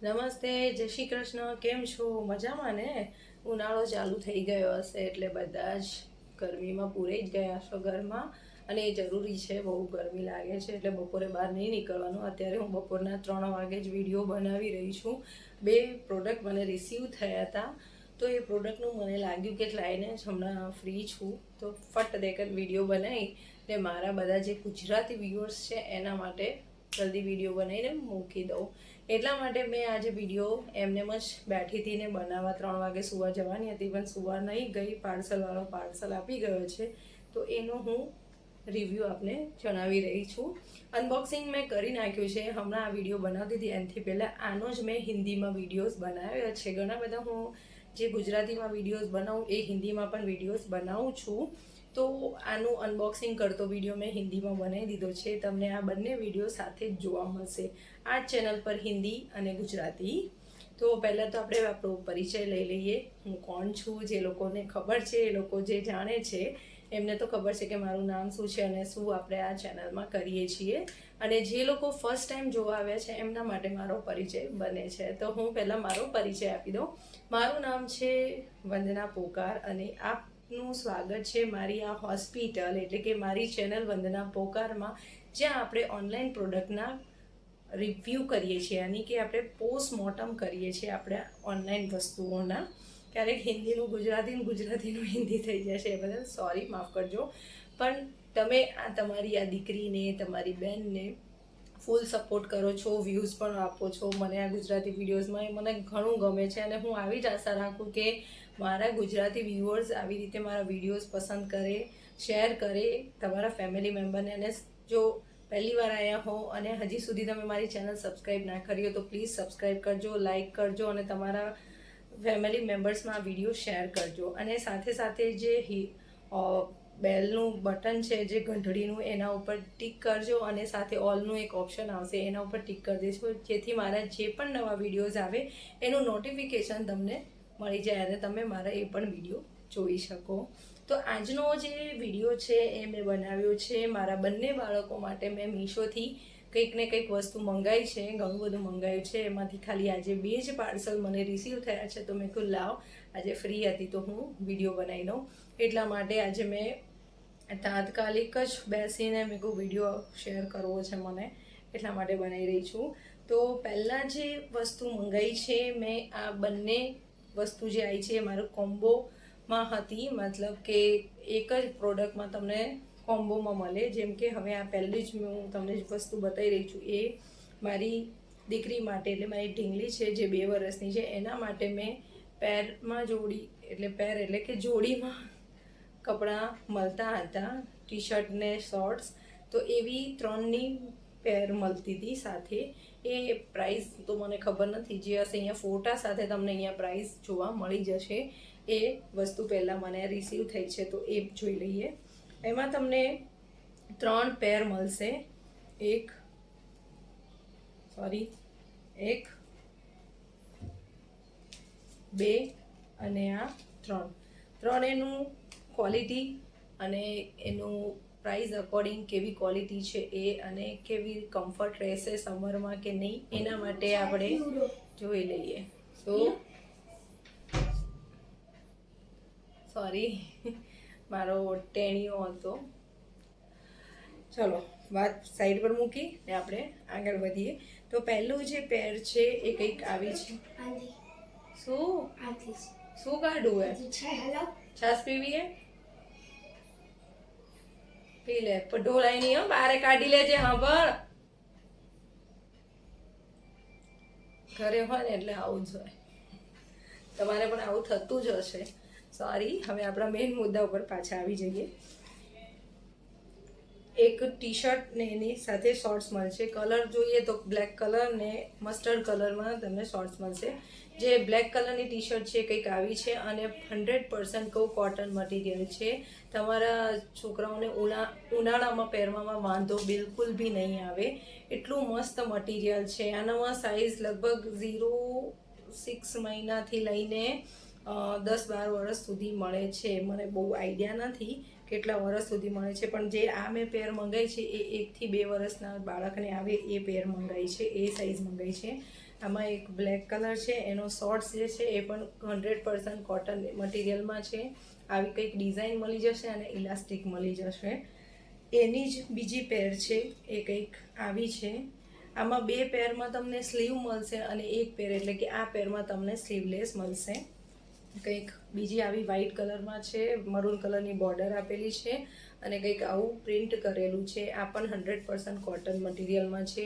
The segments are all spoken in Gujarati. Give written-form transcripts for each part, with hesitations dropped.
નમસ્તે, જય શ્રી કૃષ્ણ. કેમ છો? મજામાં ને? ઉનાળો ચાલુ થઈ ગયો હશે એટલે બધા જ ગરમીમાં પૂરાઈ જ ગયા છો ઘરમાં, અને એ જરૂરી છે. બહુ ગરમી લાગે છે એટલે બપોરે બહાર નહીં નીકળવાનું. અત્યારે હું બપોરના 3 વાગે જ વિડીયો બનાવી રહી છું. 2 પ્રોડક્ટ મને રિસીવ થયા હતા, તો એ પ્રોડક્ટનું મને લાગ્યું કે લાઈને જ હમણાં ફ્રી છું તો ફટ દેકન વિડીયો બનાવી ને મારા બધા જે ગુજરાતી વ્યુઅર્સ છે એના માટે જલ્દી વિડીયો બનાવીને મૂકી દઉં. એટલા માટે મેં આજે વિડીયો એમનેમ જ બેઠી હતી ને બનાવવા. 3 વાગે સુવા જવાની હતી પણ સુવા નહીં ગઈ. પાર્સલવાળો પાર્સલ આપી ગયો છે તો એનો હું રિવ્યૂ આપને જણાવી રહી છું. અનબોક્સિંગ મેં કરી નાખ્યું છે. હમણાં આ વિડીયો બનાવતી હતી એનાથી પહેલાં આનો જ મેં હિન્દીમાં વિડીયોઝ બનાવ્યા છે. ઘણા બધા હું જે ગુજરાતીમાં વિડીયોઝ બનાવું એ હિન્દીમાં પણ વિડીયોઝ બનાવું છું. તો આનું અનબોક્સિંગ કરતો વિડીયો મેં હિન્દીમાં બનાવી દીધો છે. તમને આ બંને વિડીયો સાથે જ જોવા મળશે આ ચેનલ પર, હિન્દી અને ગુજરાતી. તો પહેલાં તો આપણે આપણો પરિચય લઈ લઈએ. હું કોણ છું? જે લોકોને ખબર છે, એ લોકો જે જાણે છે એમને તો ખબર છે કે મારું નામ શું છે અને શું આપણે આ ચેનલમાં કરીએ છીએ. અને જે લોકો ફર્સ્ટ ટાઈમ જોવા આવ્યા છે એમના માટે મારો પરિચય બને છે. તો હું પહેલાં મારો પરિચય આપી દઉં. મારું નામ છે વંદના પોકાર અને આપનું સ્વાગત છે મારી આ હોસ્પિટલ એટલે કે મારી ચેનલ વંદના પોકારમાં, જ્યાં આપણે ઓનલાઈન પ્રોડક્ટના રિવ્યૂ કરીએ છીએ. યાની કે આપણે પોસ્ટમોર્ટમ કરીએ છીએ આપણે ઓનલાઈન વસ્તુઓના. ક્યારેક હિન્દીનું ગુજરાતી, ગુજરાતીનું હિન્દી થઈ જશે એ બદલ સોરી, માફ કરજો. પણ તમે તમારી આ દીકરીને, તમારી બહેનને ફૂલ સપોર્ટ કરો છો, વ્યૂઝ પણ આપો છો મને આ ગુજરાતી વિડીયોઝમાં. એ મને ઘણું ગમે છે અને હું આવી જ આશા રાખું કે મારા ગુજરાતી વ્યુઅર્સ આવી રીતે મારા વિડીયોઝ પસંદ કરે, શેર કરે તમારા ફેમિલી મેમ્બરને. અને જો પહેલી વાર આવ્યા હો અને હજી સુધી તમે મારી ચેનલ સબસ્ક્રાઈબ ના કરી હો તો પ્લીઝ સબસ્ક્રાઈબ કરજો, લાઈક કરજો અને તમારા ફેમિલી મેમ્બર્સમાં આ વિડીયો શેર કરજો. અને સાથે સાથે જે બેલનું બટન છે, જે ઘંટડીનું, એના ઉપર ટિક કરજો અને સાથે ઓલનું એક ઓપ્શન આવશે એના ઉપર ટિક કરી દેજો, જેથી મારા જે પણ નવા વિડીયોઝ આવે એનું નોટિફિકેશન તમને મળી જાય અને તમે મારા એ પણ વિડીયો જોઈ શકો. તો આજનો જે વિડીયો છે એ મેં બનાવ્યો છે મારા બંને બાળકો માટે. મેં મીશોથી કંઈક ને કંઈક વસ્તુ મંગાવી છે, ઘણું બધું મંગાવ્યું છે. એમાંથી ખાલી આજે 2 જ પાર્સલ મને રિસીવ થયા છે તો મેં કહ્યું લાવ, આજે ફ્રી હતી તો હું વિડીયો બનાવી લઉં. એટલા માટે આજે મેં તાત્કાલિક જ બેસીને મેં કહું વિડીયો શેર કરવો છે મને, એટલા માટે બનાવી રહી છું. તો પહેલાં જે વસ્તુ મંગાવી છે મેં, આ બંને વસ્તુ જે આવી છે એ મારું કોમ્બોમાં હતી. મતલબ કે એક જ પ્રોડક્ટમાં તમને કોમ્બોમાં મળે. જેમ કે હવે આ પહેલી જ હું તમને જ વસ્તુ બતાવી રહી છું એ મારી દીકરી માટે, એટલે મારી ઢીંગલી છે જે 2 વર્ષની છે એના માટે મેં પેરમાં જોડી, એટલે પેર એટલે કે જોડીમાં કપડાં મળતા હતા, ટી શર્ટ ને શોર્ટ્સ. તો એવી 3ની પેર મળતી હતી સાથે. એ પ્રાઇસ તો મને ખબર નથી, જે હશે અહીંયા ફોટા સાથે તમને અહીંયા પ્રાઇસ જોવા મળી જશે. એ વસ્તુ પહેલાં મને રિસીવ થઈ છે તો એ જોઈ લઈએ. એમાં તમને 3 પેર મળશે. 1 2 અને આ 3 એનું ક્વોલિટી અને એનું પ્રાઇસ અકોર્ડિંગ કેવી ક્વોલિટી છે એ, અને કેવી કમ્ફર્ટ રહેશે સમરમાં કે નહીં, એના માટે આપણે જોઈ લઈએ. તો સોરી, મારો ટેણીઓ હતો. ચલો વાત સાઈડ પર મૂકી ને આપણે આગળ વધીએ. તો પહેલું જે પેર છે એ કંઈક આવી છે. શું કાઢવું હે? છાસ પીવી હે? પી લે, પણ ઢોળાય નહીં હો, બારે કાઢી લેજે. હા પણ ઘરે હોય ને એટલે આવું જ હોય. તમારે પણ આવું થતું જ હશે. સોરી. હવે આપણા મેઇન મુદ્દા ઉપર પાછા આવી જઈએ. એક ટી શર્ટ ને એની સાથે શોર્ટ્સ મળશે. કલર જોઈએ તો બ્લેક કલર ને મસ્ટર્ડ કલરમાં તમને શોર્ટ્સ મળશે. જે બ્લેક કલરની ટી શર્ટ છે કંઈક આવી છે અને 100% કહું કોટન મટીરિયલ છે. તમારા છોકરાઓને ઉનાળામાં પહેરવામાં વાંધો બિલકુલ બી નહીં આવે, એટલું મસ્ત મટીરિયલ છે. આનામાં સાઇઝ લગભગ 0-6 મહિનાથી લઈને 10-12 વર્ષ સુધી મળે છે. મને બહુ આઈડિયા નથી કેટલા વર્ષ સુધી મળે છે, પણ જે આ મેં પેર મંગાવી છે એ 1 થી 2 વર્ષના બાળકને આવે એ પેર મંગાવી છે, એ સાઇઝ મંગાવી છે. આમાં એક બ્લેક કલર છે, એનો શોર્ટ્સ જે છે એ પણ 100% કોટન મટીરિયલમાં છે. આવી કંઈક ડિઝાઇન મળી જશે અને ઇલાસ્ટિક મળી જશે. એની જ બીજી પેર છે, એ કંઈક આવી છે. આમાં 2 પેરમાં તમને સ્લીવ મળશે અને 1 પેર એટલે કે આ પેરમાં તમને સ્લીવલેસ મળશે. કંઈક બીજી આવી વ્હાઇટ કલરમાં છે, મરૂન કલરની બોર્ડર આપેલી છે અને કંઈક આવું પ્રિન્ટ કરેલું છે. આ પણ 100% કોટન મટીરિયલમાં છે.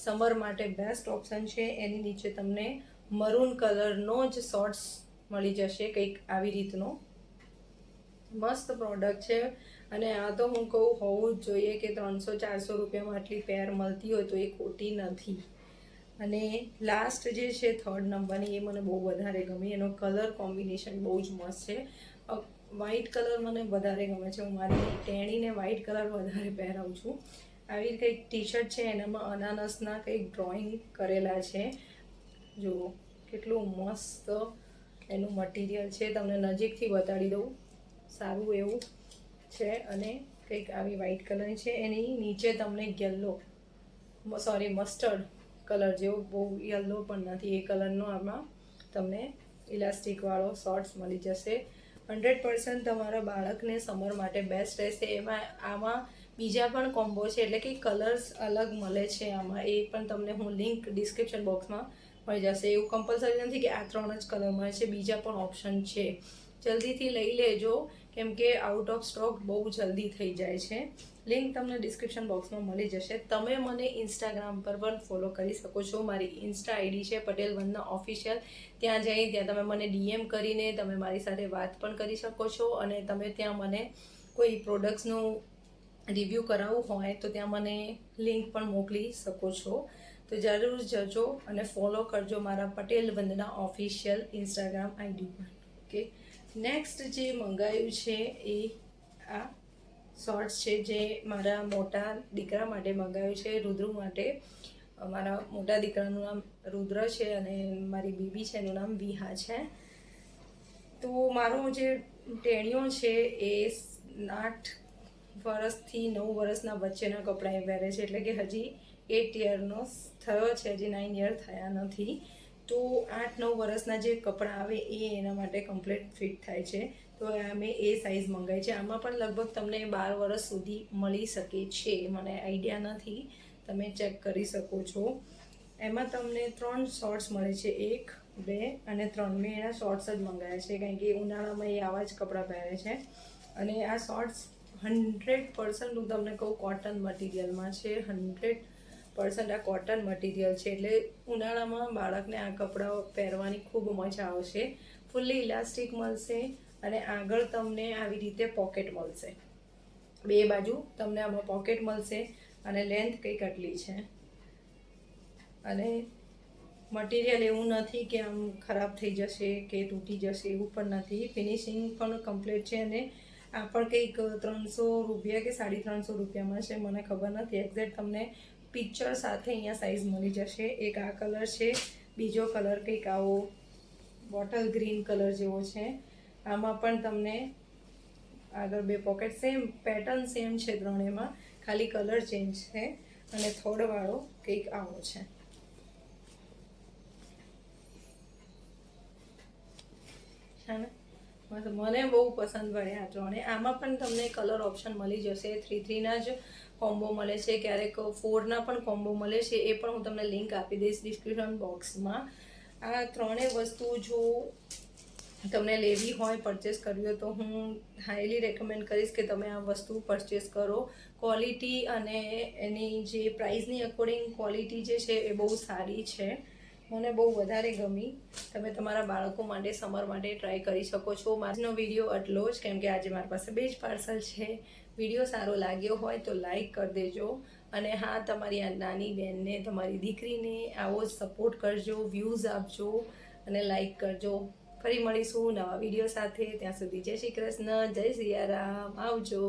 સમર માટે બેસ્ટ ઓપ્શન છે. એની નીચે તમને મરૂન કલરનો જ શોર્ટ્સ મળી જશે, કંઈક આવી રીતનો. મસ્ત પ્રોડક્ટ છે અને આ તો હું કહું હોવું જ જોઈએ કે 300-400 રૂપિયામાં આટલી પેર મળતી હોય તો એ ખોટી નથી. અને લાસ્ટ જે છે 3rd નંબરની, એ મને બહુ વધારે ગમી. એનો કલર કોમ્બિનેશન બહુ જ મસ્ત છે. વ્હાઇટ કલર મને વધારે ગમે છે. હું મારી ટેણીને વ્હાઇટ કલર વધારે પહેરાવું છું. આવી કંઈક ટી શર્ટ છે, એનામાં અનાનસના કંઈક ડ્રોઈંગ કરેલા છે. જુઓ કેટલું મસ્ત એનું મટીરિયલ છે. તમને નજીકથી બતાડી દઉં, સારું એવું છે. અને કંઈક આવી વ્હાઇટ કલરની છે. એની નીચે તમને મસ્ટર્ડ કલર જેવો, બહુ યલો પણ નથી એ કલરનો આમાં તમને ઇલાસ્ટિકવાળો શોર્ટ્સ મળી જશે. 100% તમારા બાળકને સમર માટે બેસ્ટ રહેશે. આમાં બીજા પણ કોમ્બો છે, એટલે કે કલર્સ અલગ મળે છે આમાં. એ પણ તમને હું લિંક ડિસ્ક્રિપ્શન બોક્સમાં મળી જશે. એવું કમ્પલસરી નથી કે આ 3 જ કલર મળે છે, બીજા પણ ઓપ્શન છે. જલ્દીથી લઈ લેજો કેમ કે આઉટ ઓફ સ્ટોક બહુ જલ્દી થઈ જાય છે. લિંક તમને ડિસ્ક્રિપ્શન બોક્સમાં મળી જશે. તમે મને ઇન્સ્ટાગ્રામ પર પણ ફોલો કરી શકો છો. મારી ઇન્સ્ટા આઈડી છે પટેલ વંદના ઓફિશિયલ. ત્યાં તમે મને DM કરીને તમે મારી સાથે વાત પણ કરી શકો છો. અને તમે ત્યાં મને કોઈ પ્રોડક્ટ્સનું રિવ્યૂ કરાવવું હોય તો ત્યાં મને લિંક પણ મોકલી શકો છો. તો જરૂર જજો અને ફોલો કરજો મારા પટેલ વંદના ઓફિશિયલ ઇન્સ્ટાગ્રામ આઈડી પર. ઓકે, નેક્સ્ટ જે મંગાવ્યું છે એ આ શોર્ટ્સ છે, જે મારા મોટા દીકરા માટે મંગાવ્યું છે, રુદ્ર માટે. મારા મોટા દીકરાનું નામ રુદ્ર છે અને મારી બેબી છે એનું નામ વિહા છે. તો મારો જે ટેણીઓ છે એ 8 વર્ષથી 9 વર્ષના વચ્ચેના કપડાં એ પહેરે છે, એટલે કે હજી 8 યરનો થયો છે, હજી 9 યર થયા નથી. તો 8-9 વર્ષના જે કપડાં આવે એ એના માટે કમ્પ્લીટ ફિટ થાય છે. તો મેં એ સાઇઝ મંગાવી છે. આમાં પણ લગભગ તમને 12 વર્ષ સુધી મળી શકે છે, મને આઈડિયા નથી, તમે ચેક કરી શકો છો. એમાં તમને 3 શોર્ટ્સ મળે છે, 1, 2 અને 3. મેં એના શોર્ટ્સ જ મંગાવ્યા છે કારણ કે ઉનાળામાં એ આવા જ કપડાં પહેરે છે. અને આ શોર્ટ્સ 100% હું તમને કહું કોટન મટીરિયલમાં છે. 100% આ કોટન મટીરિયલ છે, એટલે ઉનાળામાં બાળકને આ કપડાં પહેરવાની ખૂબ મજા આવશે. ફૂલ્લી ઇલાસ્ટિક મળશે અને આગળ તમને આવી રીતે પોકેટ મળશે. 2 બાજુ તમને આમાં પોકેટ મળશે અને લેન્થ કંઈક આટલી છે. અને મટીરિયલ એવું નથી કે આમ ખરાબ થઈ જશે કે તૂટી જશે, એવું પણ નથી. ફિનિશિંગ પણ કમ્પ્લીટ છે. અને આ પણ કંઈક 300 રૂપિયા કે 350 રૂપિયામાં છે, મને ખબર નથી એક્ઝેક્ટ. તમને પિક્ચર સાથે અહીંયા સાઇઝ મળી જશે. એક આ કલર છે, બીજો કલર કંઈક આવો બોટલ ગ્રીન કલર જેવો છે. આમાં પણ તમને આગળ 2 પોકેટ, સેમ પેટર્ન સેમ છે ત્રણેયમાં, ખાલી કલર ચેન્જ છે. અને થોડવાળો કંઈક આવો છે. મને બહુ પસંદ પડ્યા આ ત્રણે. આમાં પણ તમને કલર ઓપ્શન મળી જશે. 3-3ના જ કોમ્બો મળે છે, ક્યારેક 4ના પણ કોમ્બો મળે છે. એ પણ હું તમને લિંક આપી દઈશ ડિસ્ક્રિપ્શન બોક્સમાં. આ ત્રણેય વસ્તુ જો તમને લેવી હોય, પરચેસ કરવી હોય, તો હું હાઈલી રેકમેન્ડ કરીશ કે તમે આ વસ્તુ પરચેસ કરો. ક્વોલિટી અને એની જે પ્રાઇસની અકોર્ડિંગ ક્વોલિટી જે છે એ બહુ સારી છે. મને બહુ વધારે ગમી. તમે તમારા બાળકો માટે સમર માટે ટ્રાય કરી શકો છો. આજનો વિડીયો આટલો જ, કેમ કે આજે મારી પાસે 2 જ પાર્સલ છે. વિડીયો સારો લાગ્યો હોય તો લાઈક કરી દેજો. અને હા, તમારી આ નાની બહેનને, તમારી દીકરીને આવો જ સપોર્ટ કરજો, વ્યૂઝ આપજો અને લાઈક કરજો. ફરી મળીશું નવા વિડીયો સાથે. ત્યાં સુધી જય શ્રી કૃષ્ણ, જય સિયારામ, આવજો.